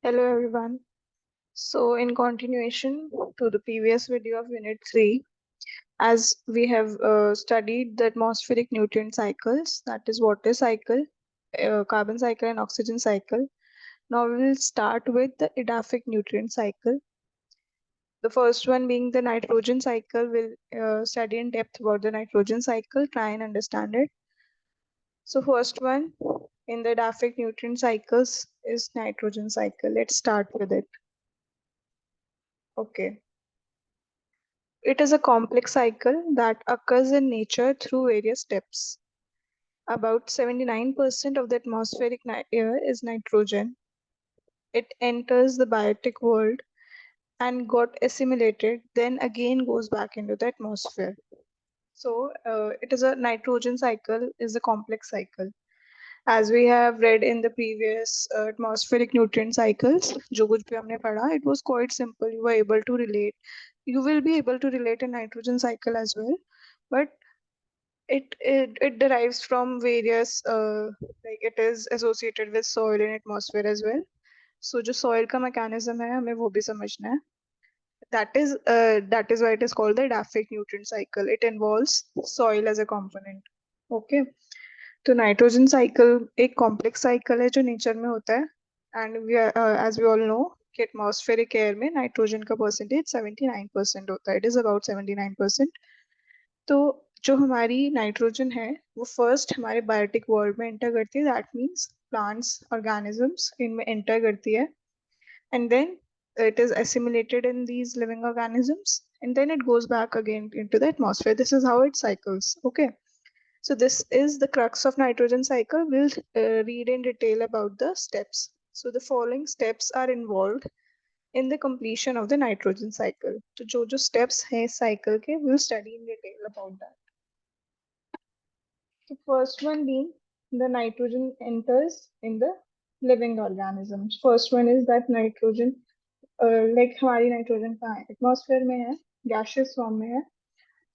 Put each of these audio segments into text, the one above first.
Hello everyone. So in continuation to the previous video of Unit 3, as we have studied the atmospheric nutrient cycles, that is water cycle, carbon cycle and oxygen cycle. Now we will start with the edaphic nutrient cycle. The first one being the nitrogen cycle. We'll study in depth about the nitrogen cycle, try and understand it. So first one in the edaphic nutrient cycles is nitrogen cycle. Let's start with it. Okay. It is a complex cycle that occurs in nature through various steps. About 79% of the atmospheric air is nitrogen. It enters the biotic world and got assimilated, then again goes back into the atmosphere. So it is a nitrogen cycle is a complex cycle. As we have read in the previous atmospheric nutrient cycles, जो कुछ भी हमने पढ़ा, it was quite simple. You were able to relate. You will be able to relate a nitrogen cycle as well, but it derives from various like it is associated with soil and atmosphere as well. So जो soil का mechanism है हमें वो भी समझना है. That is why it is called the edaphic nutrient cycle. It involves soil as a component. Okay. तो nitrogen cycle एक कॉम्प्लेक्स साइकिल है जो नेचर में होता है and we as we all know कि एटमॉस्फेरिक एयर में नाइट्रोजन का परसेंटेज 79% होता है. It is about 79%. तो जो हमारी नाइट्रोजन है वो फर्स्ट हमारे बायोटिक वर्ल्ड में एंटर करती है. दैट मीन्स प्लांट्स ऑर्गेनिजम्स इनमें एंटर करती है and then it is assimilated in these living organisms and then it goes back again into the atmosphere. This is how it cycles. Okay. So this is the crux of nitrogen cycle. We'll read in detail about the steps. So the following steps are involved in the completion of the nitrogen cycle. So जो steps हैं cycle के, we'll study in detail about that. The first one being the nitrogen enters in the living organisms. First one is that nitrogen, like हमारी nitrogen कहाँ है? Atmosphere में है, gaseous form में है.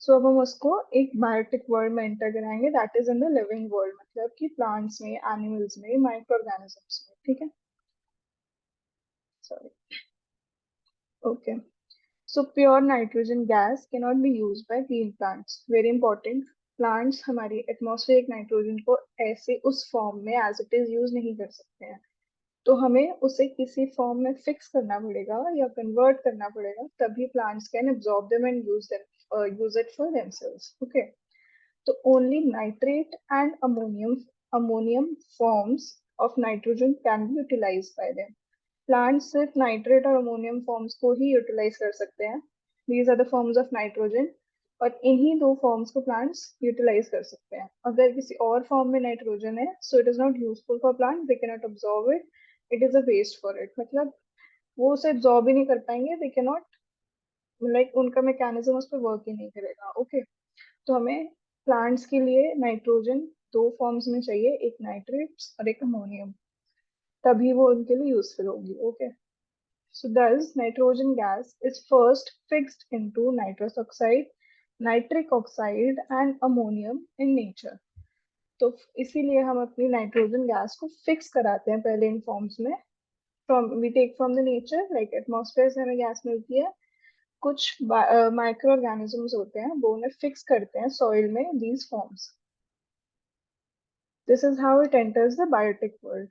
सो अब हम उसको एक बायोटिक वर्ल्ड में एंटर कराएंगे. That is in the living world, मतलब कि प्लांट्स में, एनिमल्स में, माइक्रो ऑर्गेनिजम्स में. ठीक है. Sorry. Okay. So pure nitrogen gas can not be use by green plants. Very important. Plants हमारी एटमॉस्फेरिक नाइट्रोजन को ऐसे उस फॉर्म में एज इट इज यूज नहीं कर सकते हैं. तो हमें उसे किसी फॉर्म में फिक्स करना पड़ेगा या कन्वर्ट करना पड़ेगा, तभी plants can absorb them and use it for themselves. Okay. So only nitrate and ammonium forms of nitrogen can be utilized by them. Plants सिर्फ nitrate और ammonium forms को ही utilize कर सकते हैं. These are the forms of nitrogen. और इन्हीं दो forms को plants utilize कर सकते हैं. अगर किसी और form में nitrogen है, so it is not useful for plants. They cannot absorb it. It is a waste for it. मतलब वो उसे absorb ही नहीं कर पाएंगे. They cannot, like उनका mechanism उस पर work ही नहीं करेगा. Okay. तो हमें प्लांट्स के लिए नाइट्रोजन दो फॉर्म्स में चाहिए, एक नाइट्रेट्स और एक अमोनियम, तभी वो उनके लिए यूजफुल होगी. ओके. सो दस nitrogen gas is first fixed into nitrous oxide, nitric oxide and ammonium in nature. तो इसीलिए हम अपनी नाइट्रोजन गैस को फिक्स कराते हैं पहले इन फॉर्म्स में. From we take from the nature, like atmosphere से हमें गैस मिलती है. कुछ माइक्रो ऑर्गेनिजम्स होते हैं वो उन्हें फिक्स करते हैं सॉइल में these forms. This is how it enters the biotic world.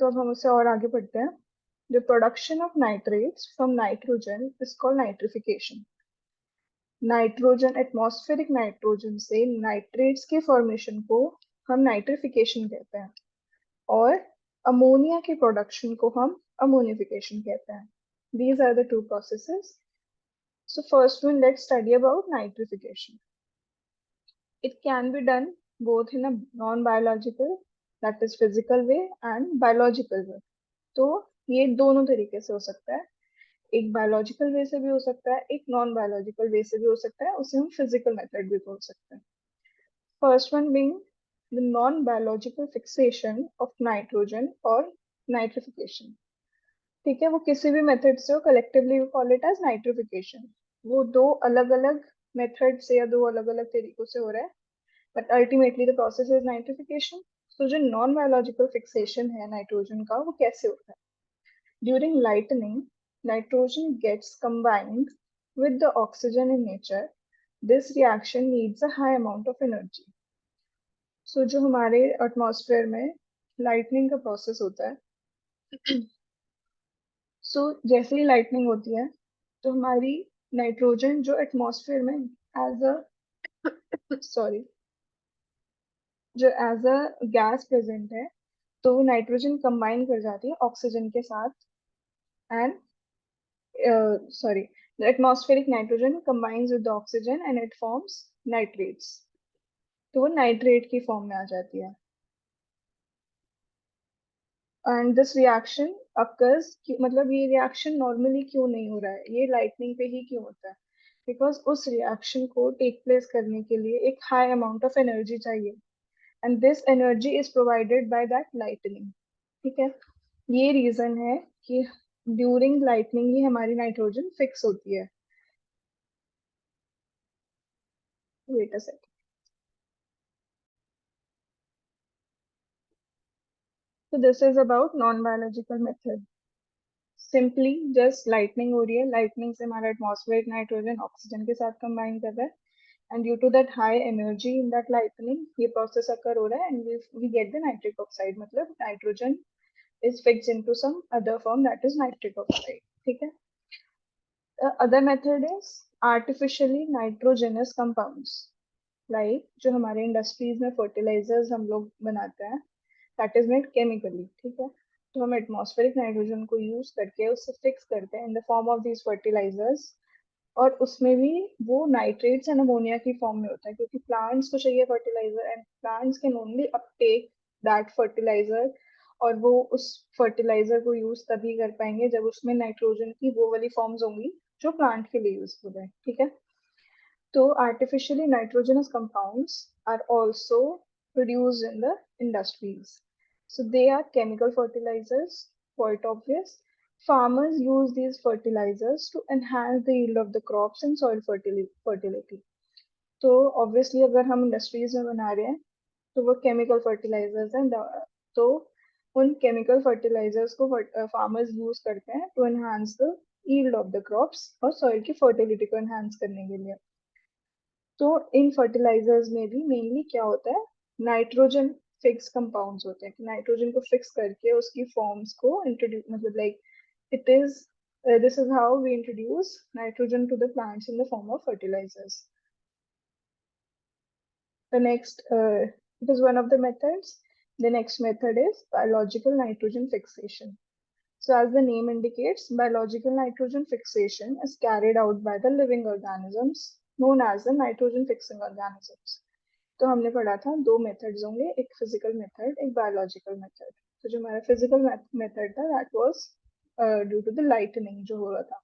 तो अब हम उससे और आगे बढ़ते हैं. The production of nitrates from nitrogen is called nitrification. Nitrogen, atmospheric nitrogen से नाइट्रेट्स के फॉर्मेशन को हम नाइट्रिफिकेशन कहते हैं और अमोनिया के प्रोडक्शन को हम अमोनिफिकेशन कहते हैं. These are the two processes. So first one, let's study about nitrification. It can be done both in a non-biological, that is physical way, and biological way. तो ये दोनों तरीके से हो सकता है. एक बायोलॉजिकल वे से भी हो सकता है, एक नॉन बायोलॉजिकल वे से भी हो सकता है. उसे हम फिजिकल मेथड भी बोल सकते हैं. First one being the non biological fixation of nitrogen और नाइट्रिफिकेशन. ठीक है. वो किसी भी मेथड से हो, collectively we call it as nitrification. वो दो अलग अलग मेथड से या दो अलग अलग तरीकों से हो रहा है, but ultimately the process is nitrification. तो जो नॉन बायोलॉजिकल फिक्सेशन है नाइट्रोजन का, वो कैसे होता है? During lightning, nitrogen gets combined with the oxygen in nature. This reaction needs a high amount of energy. So जो हमारे एटमॉस्फेयर में लाइटनिंग का प्रोसेस होता है, सो जैसे ही लाइटनिंग होती है तो हमारी नाइट्रोजन जो एटमॉस्फेयर में एज अ सॉरी जो एज अ गैस प्रेजेंट है, तो वो नाइट्रोजन कंबाइन कर जाती है ऑक्सीजन के साथ and sorry, the atmospheric nitrogen combines with the oxygen and it forms nitrates. तो वो नाइट्रेट की फॉर्म में आ जाती है. एंड दिस रिएक्शन अकर्स, मतलब ये रिएक्शन नॉर्मली क्यों नहीं हो रहा है, ये लाइटनिंग पे ही क्यों होता है? बिकॉज उस रिएक्शन को टेक प्लेस करने के लिए एक हाई अमाउंट ऑफ एनर्जी चाहिए and this energy is provided by that lightning. ठीक है, ये रीजन है कि ड्यूरिंग लाइटनिंग ही हमारी नाइट्रोजन फिक्स होती है. Wait a second. So this is about non-biological method. Simply just lightning हो रही है, लाइटनिंग से हमारा एटमॉस्फेरिक नाइट्रोजन ऑक्सीजन के साथ कंबाइन कर रहा है and due to that high energy in that lightning ये प्रोसेस अकर हो रहा है and we get the nitric oxide, मतलब nitrogen is fixed into some other form, that is nitric oxide. ठीक है. The other method is artificially nitrogenous compounds, like जो हमारे industries में फर्टिलाइजर्स हम लोग बनाते हैं, दैट इज मेड केमिकली. ठीक है, तो हम एटमॉस्फेरिक नाइट्रोजन को यूज करके उससे फिक्स करते हैं in the form of these fertilisers, और उसमें भी वो नाइट्रेट्स एंड अमोनिया की फॉर्म में होता है क्योंकि प्लांट्स को चाहिए fertiliser and plants can only uptake that fertiliser, और वो उस फर्टिलाइजर को यूज तभी कर पाएंगे जब उसमें नाइट्रोजन की वो वाली फॉर्म्स होंगी जो प्लांट के लिए यूजफुल है. ठीक है, so artificially nitrogenous compounds are also produced in the industries. So they are chemical fertilizers, quite obvious. Farmers use these fertilizers to enhance the yield of the crops and soil fertility. तो obviously अगर हम industries में बना रहे हैं तो वो chemical fertilisers हैं, तो उन केमिकल फर्टिलाइजर्स को फार्मर्स यूज करते हैं to enhance the yield of the crops और सॉइल की फर्टिलिटी को एनहांस करने के लिए. तो इन फर्टिलाइजर्स में भी मेनली क्या होता है, नाइट्रोजन फिक्स कंपाउंड्स होते हैं कि नाइट्रोजन को फिक्स करके उसकी फॉर्म्स को इंट्रोड्यूस, मतलब like it is this is how we introduce nitrogen to the plants in the form of fertilizers. The next, it is one of the methods. The next method is biological nitrogen fixation. So as the name indicates, biological nitrogen fixation is carried out by the living organisms known as the nitrogen fixing organisms. तो हमने पढ़ा था दो methods होंगे, एक physical method एक biological method. तो जो हमारा फिजिकल मेथड था that was due to the lightning जो हो रहा था.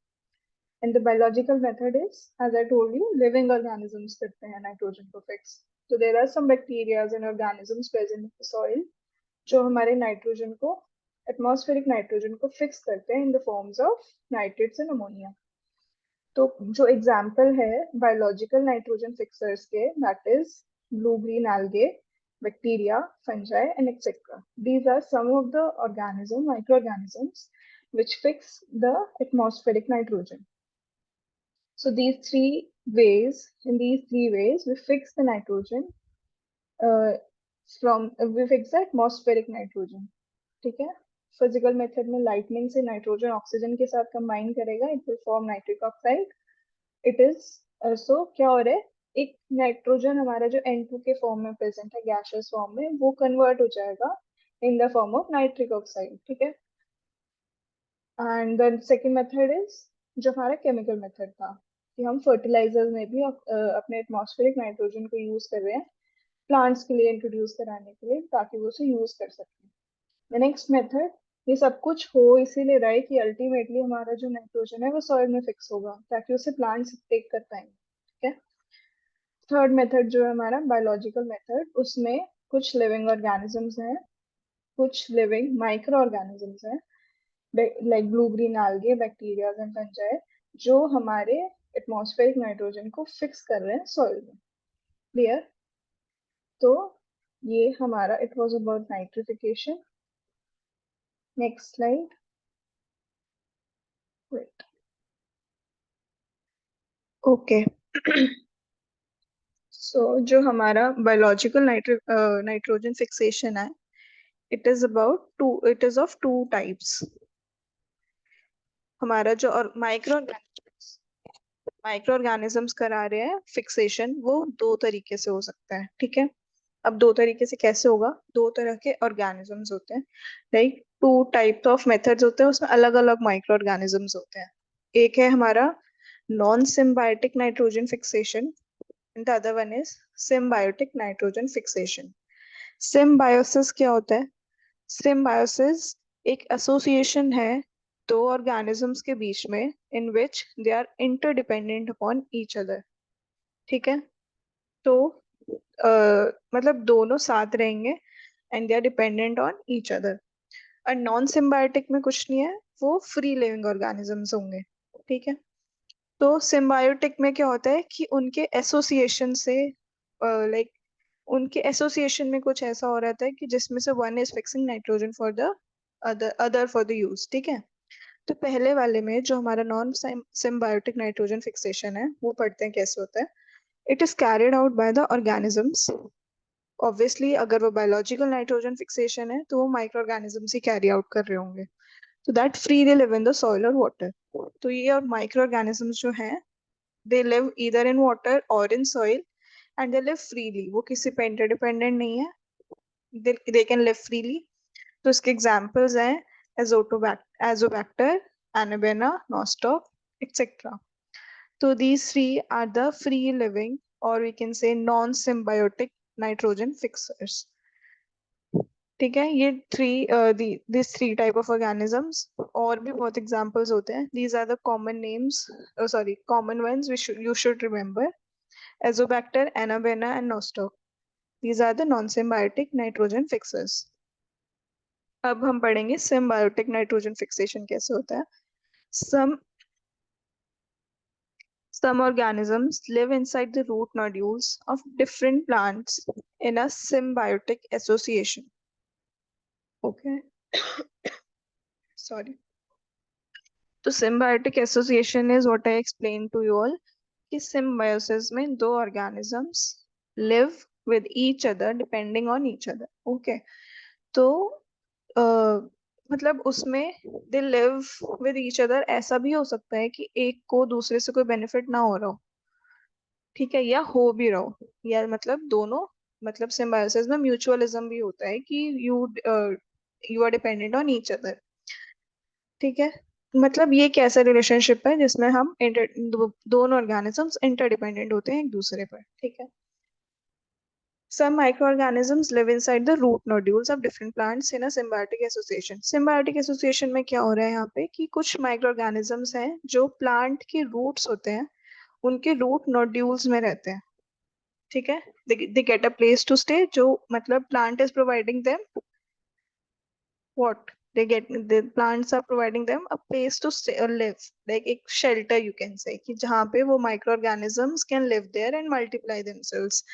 And the biological method is, as I told you, living organisms करते हैं nitrogen को fix. So there are some bacteria and organisms present in the soil जो हमारे नाइट्रोजन को, एटमॉस्फेरिक नाइट्रोजन को फिक्स करते हैं in the forms of nitrates and ammonia. तो जो एग्जाम्पल है बायोलॉजिकल नाइट्रोजन फिक्सर्स के, that is blue green algae, bacteria, fungi, and etc. These are some of the organisms, microorganisms, which fix the atmospheric nitrogen. So in these three ways, we fix the nitrogen uh, we fix the atmospheric nitrogen. ठीक है, physical method में lightning से nitrogen oxygen के साथ combine करेगा, it will form nitric oxide. It is so क्या हो रहा है, एक नाइट्रोजन हमारा जो N2 के फॉर्म में प्रेजेंट है गैशियस फॉर्म में, वो कन्वर्ट हो जाएगा इन the form of nitric oxide. ठीक है, and the second method is जो हमारा केमिकल मेथड था कि हम फर्टिलाइजर्स में भी अपने एटमॉस्फेरिक नाइट्रोजन को यूज कर रहे हैं प्लांट्स के लिए इंट्रोड्यूस कराने के लिए ताकि वो उसे यूज कर सकें. द नेक्स्ट मेथड, ये सब कुछ हो इसीलिए रहा है कि अल्टीमेटली हमारा जो नाइट्रोजन है वो सॉइल में फिक्स होगा ताकि उसे प्लांट्स टेक कर पाएंगे. ठीक है, थर्ड मेथड जो है हमारा बायोलॉजिकल मेथड, उसमें कुछ लिविंग ऑर्गेनिजम्स हैं, कुछ लिविंग माइक्रो ऑर्गेनिजम्स हैं like blue green algae, bacteria and fungi, जो हमारे एटमॉस्फेरिक नाइट्रोजन को फिक्स कर रहे हैं सॉइल में. क्लियर? तो ये हमारा it was about nitrification. Next slide. Wait. Okay so जो हमारा बायोलॉजिकल नाइट्रोजन फिक्सेशन है, it is of two types. हमारा जो और माइक्रो ऑर्गेनिजम्स करा रहे हैं फिक्सेशन, वो दो तरीके से हो सकता है, ठीक है। अब दो तरीके से कैसे होगा? दो तरह के ऑर्गेनिजम्स होते हैं, like two type of methods होते हैं, उसमें अलग अलग माइक्रो ऑर्गेनिजम्स होते हैं। एक है हमारा non symbiotic nitrogen fixation and the other one is symbiotic nitrogen fixation. Symbiosis क्या होता है? सिम्बायोसिस एक एसोसिएशन है दो ऑर्गेनिजम्स के बीच में, in which they are interdependent upon each other, ठीक है। तो मतलब दोनों साथ रहेंगे and they are dependent on each other. और नॉन सिम्बायोटिक में कुछ नहीं है, वो फ्री लिविंग ऑर्गेनिजम्स होंगे, ठीक है। तो सिम्बायोटिक में क्या होता है कि उनके एसोसिएशन से, लाइक उनके एसोसिएशन में कुछ ऐसा हो रहता है कि जिसमें से one is fixing nitrogen for the other for the use, ठीक है। तो पहले वाले में जो हमारा नॉन सिम्बायोटिक नाइट्रोजन फिक्सेशन है, वो पढ़ते हैं कैसे होता है। It is carried out by the organisms. Obviously अगर वो बायोलॉजिकल नाइट्रोजन फिक्सेशन है तो वो माइक्रो ऑर्गेनिजम्स ही कैरी आउट कर रहे होंगे, तो that freely live in the soil और वाटर। तो ये और माइक्रो ऑर्गेनिजम्स जो हैं, they live either in water और in soil and they live freely, वो किसी पे इंटरडिपेंडेंट नहीं है, दे कैन लिव फ्रीली। तो इसके एग्जांपल्स हैं Azotobacter, anabaena, nostoc, etcetera. So these three are the free living, or we can say non-symbiotic nitrogen fixers. ठीक है, ये these three type of organisms, और भी बहुत examples होते हैं। These are the common names, sorry, common ones you should remember. Azobacter, Anabaena, and Nostoc. These are the non-symbiotic nitrogen fixers. अब हम पढ़ेंगे symbiotic nitrogen fixation कैसे होता है। Some Some organisms live inside the root nodules of different plants in a symbiotic association. Okay, sorry. तो symbiotic association is what I explained to you all. कि symbiosis में दो organisms live with each other depending on each other. Okay. तो मतलब उसमें they live with each other, ऐसा भी हो सकता है कि एक को दूसरे से कोई बेनिफिट ना हो रहा हो, ठीक है, या हो भी रहो, या मतलब दोनों, मतलब सिम्बायोसिस में म्यूचुअलिज्म भी होता है कि you are dependent on each other, ठीक है। मतलब ये कैसा रिलेशनशिप है जिसमें हम दोनों ऑर्गेनिजम्स इंटरडिपेंडेंट होते हैं एक दूसरे पर, ठीक है। Some microorganisms live inside the root nodules of different plants in a symbiotic association. Symbiotic association में क्या हो रहा है यहाँ पे कि कुछ microorganisms हैं जो plant के roots होते हैं, उनके root nodules में रहते हैं, ठीक है। they get a place to stay, जो मतलब plant is providing them what the plants are providing them a place to stay or live, like एक shelter you can say, कि जहाँ पे वो microorganisms can live there and multiply themselves।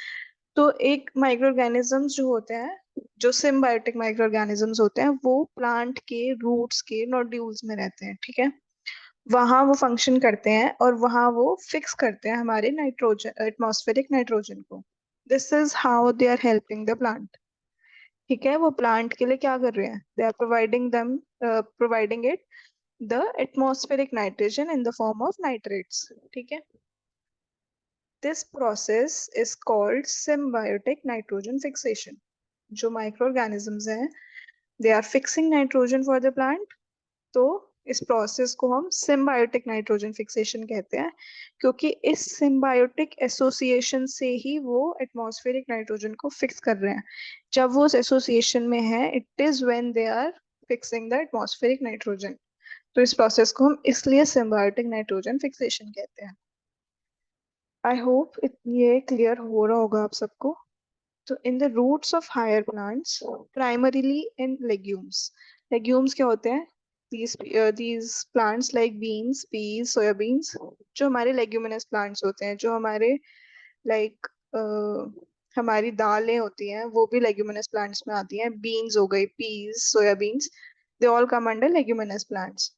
तो एक microorganisms जो होते हैं, जो symbiotic microorganisms होते हैं, वो plant के roots के nodules में रहते हैं, ठीक है। वहां वो फंक्शन करते हैं और वहां वो फिक्स करते हैं हमारे नाइट्रोजन, एटमॉस्फेरिक नाइट्रोजन को। This is how they are helping the plant, ठीक है। वो प्लांट के लिए क्या कर रहे हैं? They are providing it the atmospheric nitrogen in the form of nitrates, ठीक है। This process is called symbiotic nitrogen fixation. जो माइक्रो ऑर्गेनिजम्स हैं, they are fixing nitrogen for the plant, तो इस प्रोसेस को हम सिम्बायोटिक नाइट्रोजन फिक्सेशन कहते हैं, क्योंकि इस सिम्बायोटिक एसोसिएशन से ही वो एटमॉस्फेरिक नाइट्रोजन को फिक्स कर रहे हैं। जब वो उस एसोसिएशन में है, it is when they are fixing the atmospheric nitrogen. तो इस प्रोसेस को हम इसलिए सिम्बायोटिक नाइट्रोजन फिक्सेशन कहते हैं। आई होप ये क्लियर हो रहा होगा आप सबको। तो in the roots of higher plants, primarily in legumes. Legumes क्या होते हैं? these plants like beans, peas, soyabeans, जो हमारे लेग्यूमिनस प्लांट्स होते हैं, जो हमारे लाइक हमारी दालें होती हैं, वो भी लेग्यूमिनस प्लांट्स में आती हैं। बीन्स हो गई, peas, soybeans, they all come under leguminous plants.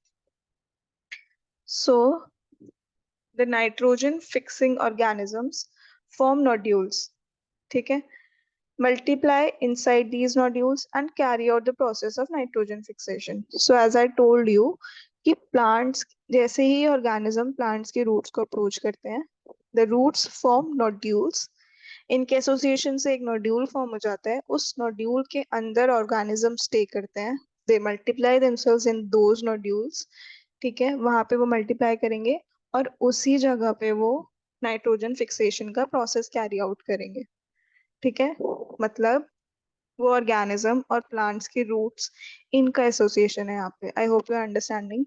So the nitrogen fixing organisms form nodules, ठीक है, multiply inside these nodules and carry out the process of nitrogen fixation. So as I told you कि plants जैसे ही organism plants के roots को approach करते हैं, the roots form nodules. इनके association से एक नोड्यूल फॉर्म हो जाता है, उस नोड्यूल के अंदर ऑर्गेनिज्म स्टे करते हैं, दे multiply themselves in those nodules, ठीक है, वहां पे वो मल्टीप्लाई करेंगे और उसी जगह पे वो नाइट्रोजन फिक्सेशन का प्रोसेस कैरी आउट करेंगे, ठीक है, मतलब वो ऑर्गेनिज्म और प्लांट्स के रूट्स, इनका एसोसिएशन है यहाँ पे। I hope you are understanding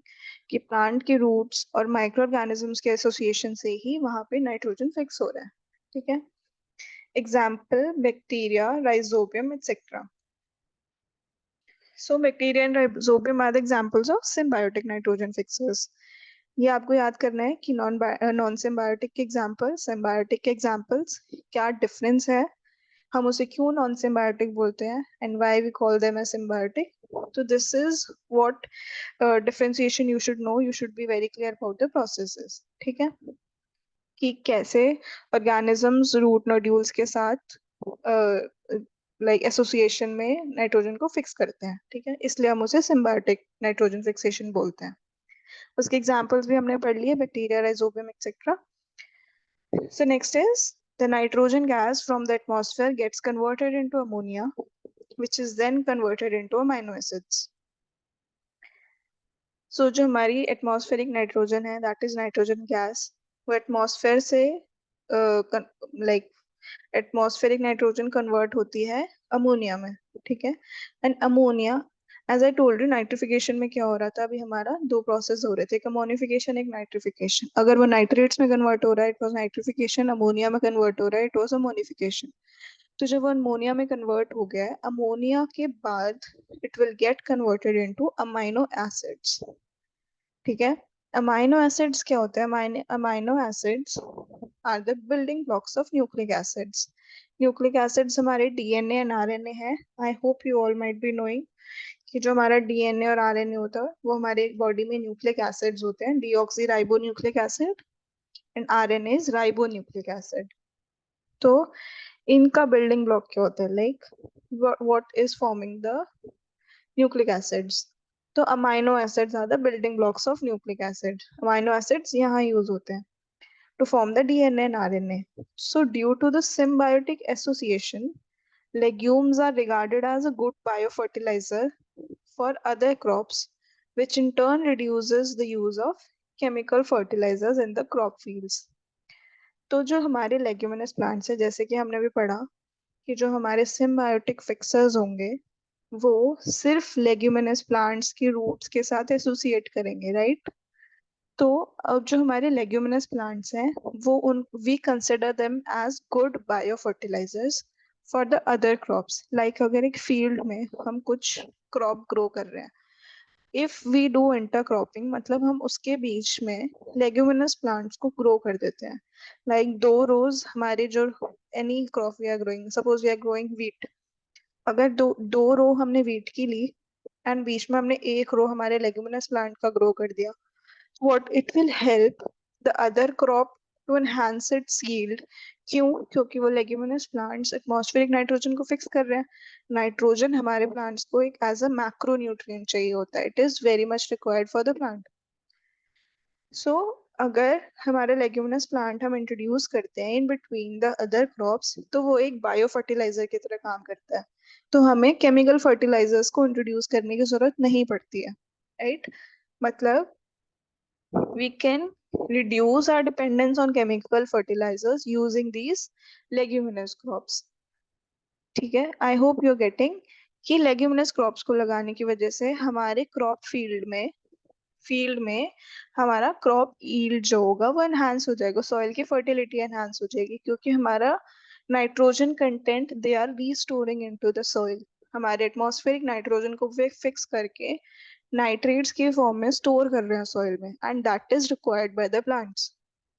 कि प्लांट के रूट्स और माइक्रो ऑर्गेनिजम्स के एसोसिएशन से ही वहां पे नाइट्रोजन फिक्स हो रहा है, ठीक है। Example, bacteria, rhizobium, etc. So bacteria and rhizobium are the examples of symbiotic nitrogen fixers. ये आपको याद करना है कि नॉन सिम्बायोटिक के एग्जाम्पल, सिम्बायोटिक के एग्जाम्पल्स, क्या डिफरेंस है, हम उसे क्यों नॉन सिम्बायोटिक बोलते हैं, and why we call them as symbiotic. तो this is what differentiation you should know, you should be very clear about the processes, ठीक है, कि कैसे ऑर्गेनिजम्स रूट नोड्यूल्स के साथ लाइक एसोसिएशन में नाइट्रोजन को फिक्स करते हैं, ठीक है, इसलिए हम उसे सिम्बायोटिक नाइट्रोजन फिक्सेशन बोलते हैं. उसके एग्जांपल्स भी हमने पढ़ लिए, bacteria, rhizobium etcetera. So next is the nitrogen gas from the atmosphere gets converted into ammonia, which is then converted into amino acids. So जो हमारी एटमॉस्फेरिक नाइट्रोजन है, दैट इज नाइट्रोजन गैस, वो atmosphere से like atmospheric nitrogen convert होती है ammonia में, ठीक है, and ammonia, as I told you, nitrification में क्या हो रहा था, अभी हमारा दो प्रोसेस हो रहे थे, एक अमोनिफिकेशन, एक नाइट्रिफिकेशन. अगर वो नाइट्रेट्स में कन्वर्ट हो रहा है, इट वाज नाइट्रिफिकेशन, अमोनिया में कन्वर्ट हो रहा है, इट वाज अमोनिफिकेशन. तो जब वो अमोनिया में कन्वर्ट हो गया है, अमोनिया के बाद it will get converted into amino acids, ठीक है. अमाइनो एसिड्स क्या होते हैं, amino acids are the building blocks of nucleic acids. Nucleic acids हमारे डीएनए एंड आरएनए है. I hope you all might be knowing कि जो हमारा डीएनए और आरएनए होता है वो हमारे बॉडी में न्यूक्लिक एसिड्स होते हैं, deoxy ribo nucleic acid and RNA is ribo nucleic acid. तो इनका बिल्डिंग ब्लॉक क्या होता है, like what is forming the nucleic acids. तो amino acids are the building blocks of nucleic acid. Amino acids यहाँ use होते हैं to form the DNA and RNA. So due to the symbiotic association, legumes are regarded as a good biofertilizer for other crops, which in turn reduces the use of chemical fertilizers in the crop fields. तो जो हमारे leguminous plants है, जैसे कि हमने भी पढ़ा कि जो हमारे सिम्बायोटिक फिक्सर्स होंगे वो सिर्फ लेग्यूमिनस प्लांट्स की रूट्स के साथ एसोसिएट करेंगे, राइट. तो अब जो हमारे लेग्यूमिनस प्लांट्स हैं वो उन we consider them as good biofertilisers for the other crops. Like अगर एक फील्ड में हम कुछ क्रॉप ग्रो कर रहे हैं, इफ वी डू इंटरक्रॉपिंग, मतलब हम उसके बीच में लेग्यूमिनस प्लांट्स को ग्रो कर देते हैं, लाइक दो रोज हमारे जो any crop we are growing, suppose we are growing wheat, अगर दो दो रो हमने व्हीट की ली एंड बीच में हमने एक रो हमारे लेग्यूमिनस प्लांट का ग्रो कर दिया, what it will help the other crop to enhance its yield. क्यों, क्योंकि वो लेग्यूमिनस प्लांट्स एटमॉस्फेरिक नाइट्रोजन को फिक्स कर रहे हैं. नाइट्रोजन हमारे प्लांट्स को एक एज अ मैक्रो न्यूट्रिएंट चाहिए होता है, it is very much required for the plant. So अगर हमारे लेग्यूमिनस प्लांट हम इंट्रोड्यूस करते हैं in between the other crops, तो वो एक बायो फर्टिलाइजर की तरह काम करता है, तो हमें केमिकल फर्टिलाइजर्स को इंट्रोड्यूस करने की जरूरत नहीं पड़ती है, राइट. मतलब we can reduce our dependence on chemical fertilizers using these leguminous crops. ठीक है, I hope you are getting कि लेग्यूमिनस क्रॉप्स को लगाने की वजह से हमारे क्रॉप फील्ड में हमारा क्रॉप ईल्ड जो होगा वो एनहांस हो जाएगा, सॉइल की फर्टिलिटी एनहांस हो जाएगी, क्योंकि हमारा nitrogen content they are restoring into the soil. हमारे एटमॉस्फेरिक नाइट्रोजन को वे फिक्स करके नाइट्रेट्स के फॉर्म में स्टोर कर रहे हैं सॉइल में, and that is required by the plants.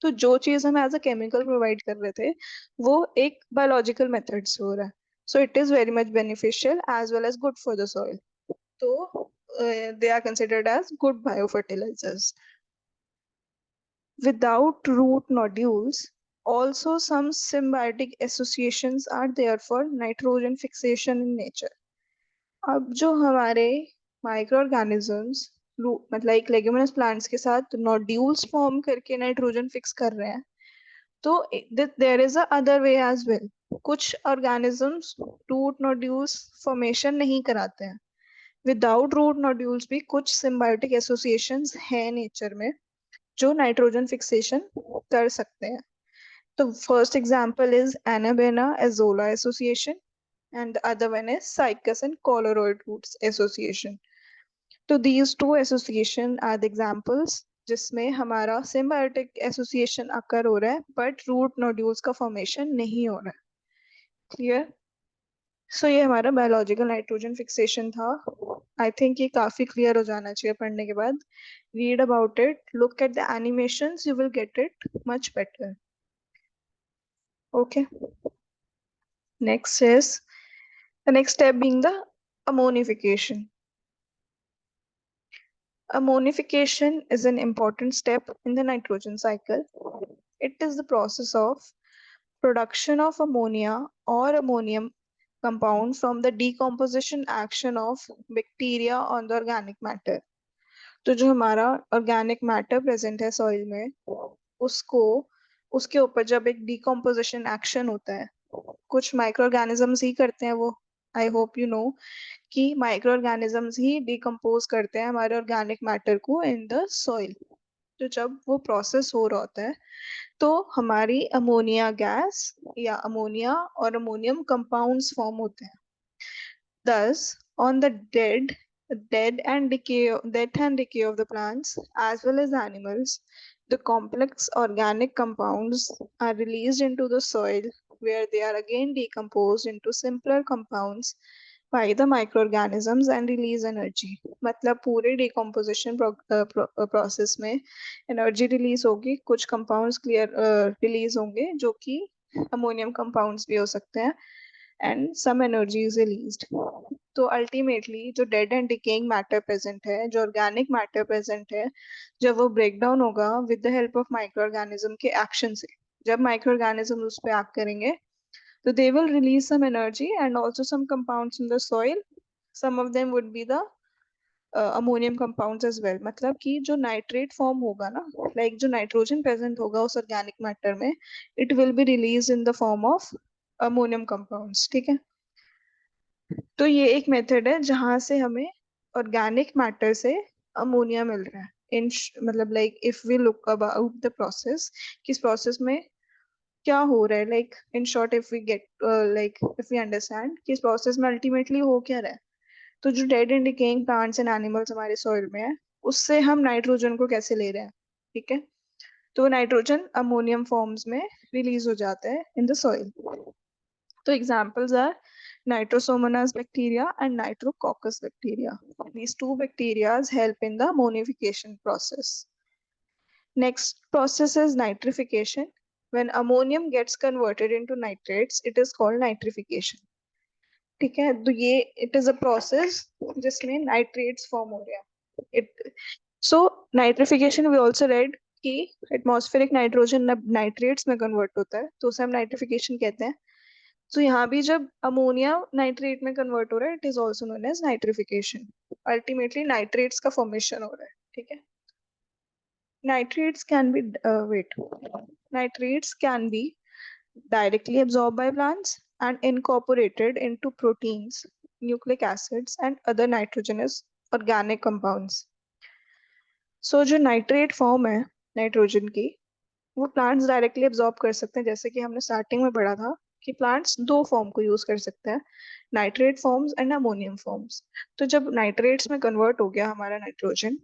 तो जो चीज हम एज अ केमिकल प्रोवाइड कर रहे थे वो एक बायोलॉजिकल मेथड से हो रहा है, so it is very much beneficial as well as good for the soil. So they are considered as good biofertilizers. Without root nodules, also some symbiotic associations are there for nitrogen fixation in nature. अब जो हमारे micro organisms मतलब एक leguminous plants के साथ nodules form करके nitrogen fix कर रहे हैं, तो there is a other way as well. कुछ ऑर्गेनिजम्स रूट नोड्यूल्स फॉर्मेशन नहीं कराते हैं. विदाउट रूट नोड्यूल्स भी कुछ सिम्बायोटिक एसोसिएशंस हैं नेचर में जो नाइट्रोजन फिक्सेशन कर सकते हैं. तो first example is anabaena azolla association and the other one is Cycas and Coloroid roots association. तो these two association are the examples जिसमें हमारा symbiotic association occur हो रहा है but root nodules का formation नहीं हो रहा है. Clear? So ये हमारा biological nitrogen fixation था. I think ये काफी clear हो जाना चाहिए पढ़ने के बाद. Read about it, look at the animations, you will get it much better. Okay. Next is the next step being the ammonification. Ammonification is an important step in the nitrogen cycle. It is the process of production of ammonia or ammonium compound from the decomposition action of bacteria on the organic matter. तो जो हमारा organic matter present है soil में, उसको उसके ऊपर जब एक decomposition action होता है, कुछ microorganisms ही करते हैं वो. I hope you know कि माइक्रो ऑर्गेनिजम्स ही डिकम्पोज करते हैं हमारे ऑर्गेनिक मैटर को इन द सॉइल. तो जब वो प्रोसेस हो रहा होता है तो हमारी अमोनिया गैस या अमोनिया और अमोनियम कंपाउंड्स फॉर्म होते हैं. Thus, on the dead and decay of the plants as well as animals, the complex organic compounds are released into the soil where they are again decomposed into simpler compounds by the microorganisms and release energy. मतलब पूरे decomposition process में energy release होगी, कुछ compounds release होंगे जो कि ammonium compounds भी हो सकते हैं and some energy is released. तो अल्टीमेटली जो dead and decaying matter present है, जो ऑर्गेनिक मैटर प्रेजेंट है, जब वो ब्रेक डाउन होगा with the help of micro organism के एक्शन से, जब माइक्रो ऑर्गेनिज्म उस पर एक्ट करेंगे तो they will release some energy and also some compounds in the soil. Some of them would be the ammonium compounds as well. मतलब कि जो नाइट्रेट फॉर्म होगा ना, लाइक जो नाइट्रोजन प्रेजेंट होगा उस ऑर्गेनिक मैटर में, it will be release in the form of ammonium compounds. ठीक है. तो ये एक मेथड है जहां से हमें ऑर्गेनिक मैटर से अमोनिया मिल रहा है. इन मतलब like if we look about the process, किस प्रोसेस में क्या हो रहा है, like in short if we get like if we understand किस प्रोसेस में अल्टीमेटली हो क्या रहा है. तो जो dead and decaying plants and animals हमारे सॉइल में है, उससे हम नाइट्रोजन को कैसे ले रहे हैं. ठीक है. तो नाइट्रोजन अमोनियम फॉर्म्स में रिलीज हो जाता है इन द सॉइल. तो examples are Nitrosomonas bacteria and Nitrococcus bacteria. These two bacteria help in the ammonification process. Next process is nitrification. When ammonium gets converted into nitrates, it is called nitrification. ठीक है. तो ये it is a process जिसमें nitrates form हो रहे हैं. So nitrification we also read कि atmospheric nitrogen nitrates में convert होता है, तो उसे हम nitrification कहते हैं. तो यहाँ भी जब अमोनिया नाइट्रेट में कन्वर्ट हो रहा है, it is also known as nitrification. Ultimately nitrates का फॉर्मेशन हो रहा है. ठीक है. Nitrates can be nitrates can be directly absorbed by plants and incorporated into proteins, nucleic acids and other nitrogenous organic compounds. So जो nitrate form है nitrogen की, वो प्लांट्स डायरेक्टली एब्जॉर्ब कर सकते हैं. जैसे कि हमने स्टार्टिंग में पढ़ा था कि प्लांट्स दो फॉर्म को यूज कर सकते हैं, nitrate forms and ammonium forms. तो जब नाइट्रेट्स में कन्वर्ट हो गया हमारा नाइट्रोजन,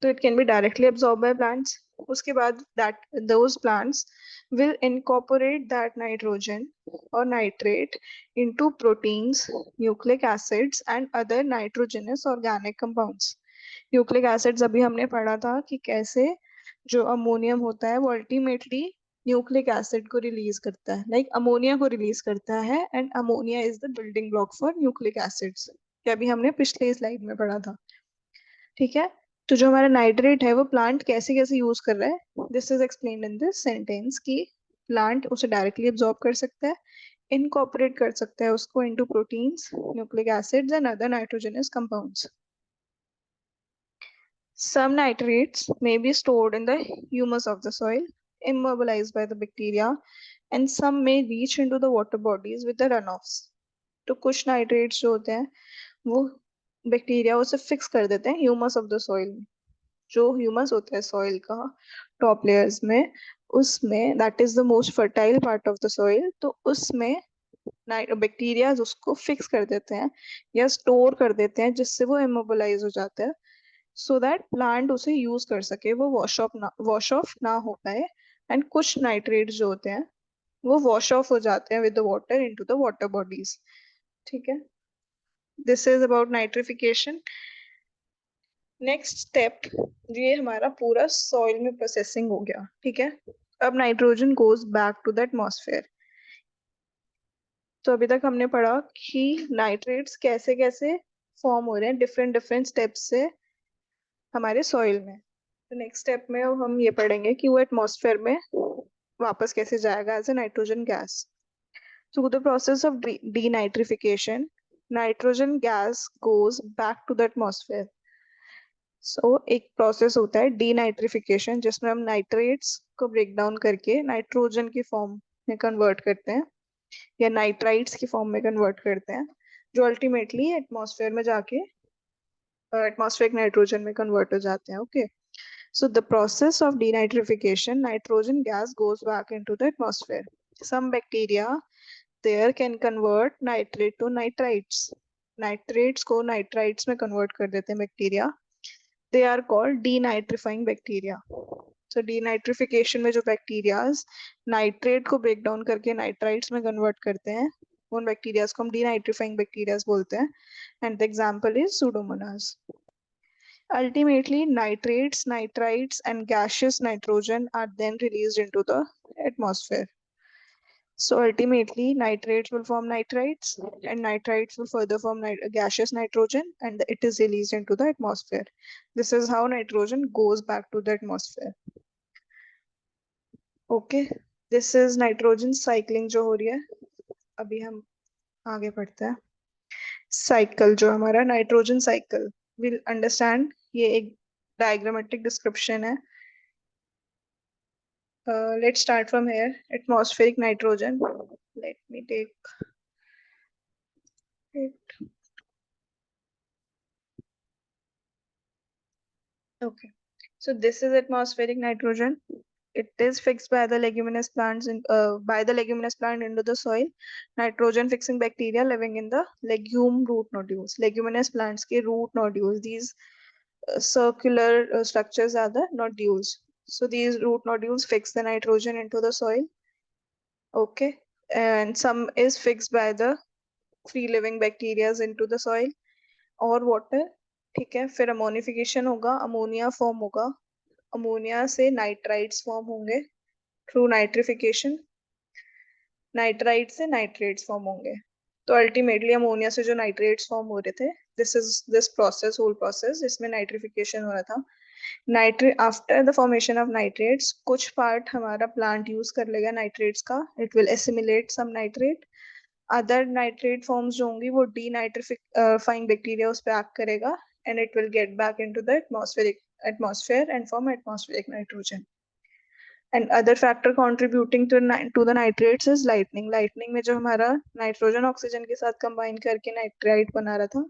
तो it can be directly absorb by plants. उसके बाद that those plants will incorporate that nitrogen or nitrate into proteins, nucleic acids and other nitrogenous organic compounds. Nucleic acids अभी हमने पढ़ा था कि कैसे जो अमोनियम होता है वो अल्टीमेटली न्यूक्लिक एसिड को रिलीज करता है, लाइक अमोनिया को रिलीज करता है, and ammonia is the building block for nucleic acids. ये अभी हमने पिछले स्लाइड में पढ़ा था. ठीक है. तो जो हमारा नाइट्रेट है वो प्लांट कैसे कैसे यूज कर रहा है, this is explained in this sentence कि प्लांट उसे डायरेक्टली एब्जॉर्ब कर सकता है, इनकॉर्पोरेट कर सकता है उसको into proteins, nucleic acids and other nitrogenous compounds. Some nitrates may be stored in the humus of the soil, immobilized by the bacteria, and some may reach into the water bodies with the runoffs. तो कुछ nitrates जो होते हैं वो bacteria उसे fix कर देते हैं ह्यूमस ऑफ द सॉइल में. जो ह्यूमस होता है सॉइल का टॉप लेयर्स में, उसमें that is the most fertile part of the soil, तो उसमें बैक्टीरिया उसको फिक्स कर देते हैं या स्टोर कर देते हैं जिससे वो इमोबिलाइज हो जाता है, सो दैट प्लांट उसे यूज कर सके, वो वॉश ऑफ ना हो पाए. एंड कुछ नाइट्रेट्स जो होते हैं वो वॉश ऑफ हो जाते हैं with the water into the water bodies. ठीक है, this is about nitrification. Next step, ये हमारा पूरा सॉइल में प्रोसेसिंग हो गया. ठीक है, अब nitrogen goes back to the atmosphere. तो अभी तक हमने पढ़ा कि नाइट्रेट्स कैसे कैसे फॉर्म हो रहे हैं डिफरेंट डिफरेंट स्टेप्स से हमारे सॉइल में. तो नेक्स्ट स्टेप में अब हम ये पढ़ेंगे कि वो एटमॉस्फेयर में वापस कैसे जाएगा as a nitrogen gas. Through the process of denitrification, nitrogen gas goes back to the atmosphere. So एक प्रोसेस होता है डीनाइट्रिफिकेशन जिसमें हम नाइट्रेट्स को ब्रेक डाउन करके नाइट्रोजन की फॉर्म में कन्वर्ट करते हैं या नाइट्राइट्स की फॉर्म में कन्वर्ट करते हैं, जो अल्टीमेटली एटमॉस्फेयर में जाके एटमॉस्फेरिक नाइट्रोजन में कन्वर्ट हो जाते हैं. Okay, so the process of denitrification, nitrogen gas goes back into the atmosphere. Some bacteria there can convert nitrate to nitrites. Nitrates को nitrites में convert कर देते हैं bacteria. They are called denitrifying bacteria. So denitrification में जो bacterias nitrate को break down करके nitrites में convert करते हैं, उन bacteria को हम denitrifying bacteria बोलते हैं. And the example is Pseudomonas. Ultimately, nitrates, nitrites, and gaseous nitrogen are then released into the atmosphere. So ultimately, nitrates will form nitrites, and nitrites will further form gaseous nitrogen, and it is released into the atmosphere. This is how nitrogen goes back to the atmosphere. Okay, this is nitrogen cycling जो हो रही है. अभी हम आगे बढ़ते हैं. Cycle जो हमारा नाइट्रोजन साइकिल विल अंडरस्टैंड, ये एक डायग्रामेटिक डिस्क्रिप्शन है. Let's start from here. Atmospheric nitrogen. Let me take it. Okay. So this is atmospheric nitrogen. It is fixed by the leguminous plants by the leguminous plant into the soil. Nitrogen fixing bacteria living in the legume root nodules. Leguminous plants के root nodules. These circular structures are the nodules. So these root nodules fix the nitrogen into the soil. Okay. And some is fixed by the free living bacteria into the soil और water. ठीक है, फिर ammonification होगा, ammonia form होगा, ammonia से nitrites form होंगे through nitrification, nitrite से nitrates form होंगे. तो अल्टीमेटली अमोनिया से जो नाइट्रेट्स फॉर्म हो रहे थे, this is this process, whole process जिसमें नाइट्रिफिकेशन हो रहा था. Nitrate after the formation of nitrates, कुछ पार्ट हमारा प्लांट यूज कर लेगा नाइट्रेट्स का, it will assimilate some nitrate. Other nitrate forms जो होंगी वो डीनाइट्रिफाइंग बैक्टीरिया उस पर एक्ट करेगा and it will get back into the atmosphere and form atmospheric nitrogen. And other factor contributing to the nitrates is lightning. Lightning में जो हमारा nitrogen oxygen के साथ कंबाइन करके नाइट्राइट बना रहा था,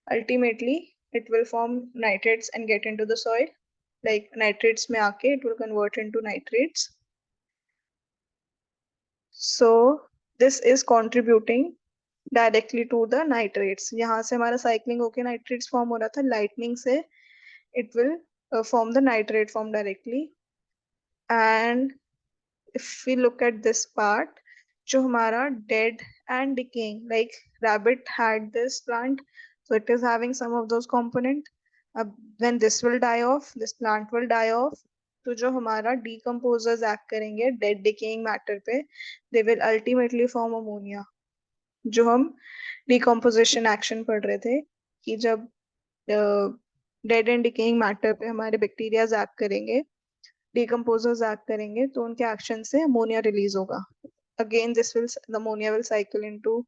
ultimately it will form nitrates and get into the soil. Like nitrates में आके it will convert into nitrates. So this is contributing directly to the nitrates. यहाँ से हमारा साइक्लिंग होके नाइट्रेट्स फॉर्म हो रहा था, लाइटनिंग से it will form the nitrate form directly. And if we look at this part, जो हमारा dead and decaying, like rabbit had this plant, so it is having some of those component. अब when this will die off, this plant will die off. तो जो हमारा decomposers act करेंगे dead decaying matter पे, they will ultimately form ammonia. जो हम decomposition action पढ़ रहे थे कि जब डेड एंड डिकेइंग मैटर पे हमारे बैक्टीरियाज एक्ट करेंगे, डिकम्पोजर्स एक्ट करेंगे, तो उनके एक्शन से अमोनिया रिलीज होगा. Again, the ammonia will cycle into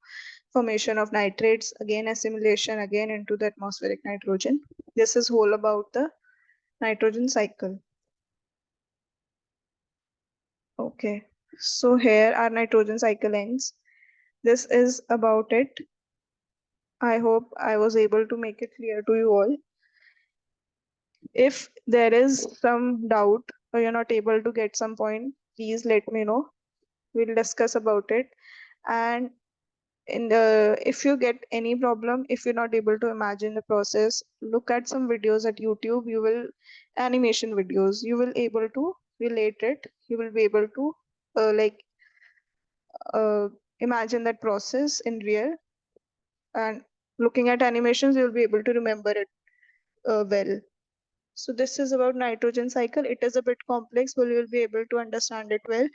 formation of nitrates, again assimilation, again into the atmospheric nitrogen. This is whole about the nitrogen cycle. Okay, so here our nitrogen cycle ends. This is about it. I hope I was able to make it clear to you all. If there is some doubt or you're not able to get some point, please let me know. We'll discuss about it. And if you get any problem, if you're not able to imagine the process, look at some videos at YouTube. You will animation videos. You will able to relate it. You will be able to like uh, imagine that process in real. And looking at animations, you'll be able to remember it well. So this is about nitrogen cycle. It is a bit complex, but you'll be able to understand it well.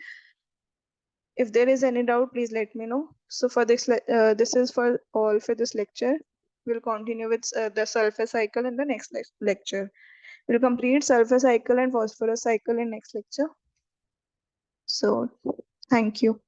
If there is any doubt, please let me know. So for this is for all for this lecture. We'll continue with the sulfur cycle in the next lecture. We'll complete sulfur cycle and phosphorus cycle in next lecture. So thank you.